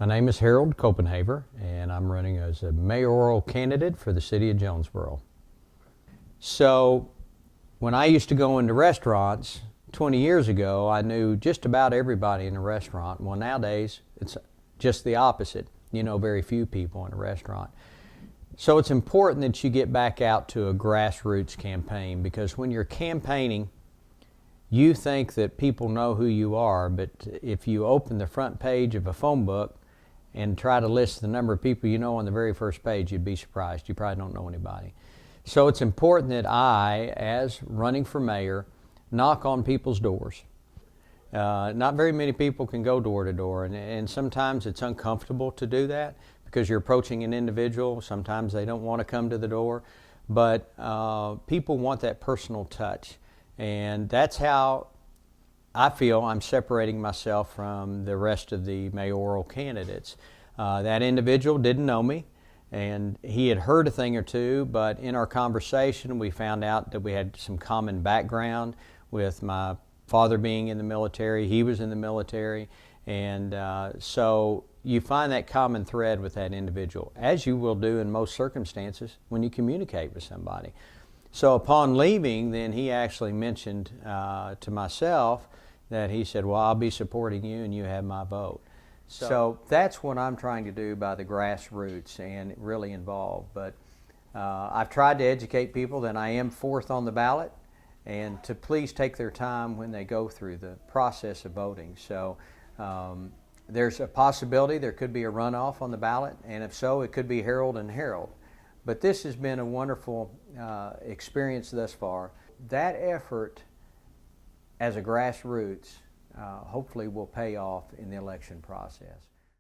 My name is Harold Copenhaver, and I'm running as a mayoral candidate for the city of Jonesboro. So, when I used to go into restaurants 20 years ago, I knew just about everybody in a restaurant. Well, nowadays, it's just the opposite. You know very few people in a restaurant. So it's important that you get back out to a grassroots campaign, because when you're campaigning, you think that people know who you are, but if you open the front page of a phone book and try to list the number of people you know on the very first page, you'd be surprised. You probably don't know anybody. So it's important that I, as running for mayor, knock on people's doors. Not very many people can go door to door, and sometimes it's uncomfortable to do that because you're approaching an individual. Sometimes they don't want to come to the door, but people want that personal touch. And that's how I feel I'm separating myself from the rest of the mayoral candidates. That individual didn't know me, and he had heard a thing or two, but in our conversation we found out that we had some common background, with my father being in the military, he was in the military, and so you find that common thread with that individual, as you will do in most circumstances when you communicate with somebody. So upon leaving, then he actually mentioned to myself that he said, well, I'll be supporting you and you have my vote. So that's what I'm trying to do by the grassroots and really involved. But I've tried to educate people that I am fourth on the ballot, and to please take their time when they go through the process of voting. So there's a possibility there could be a runoff on the ballot, and if so, it could be Harold and Harold. But this has been a wonderful experience thus far. That effort as a grassroots hopefully will pay off in the election process.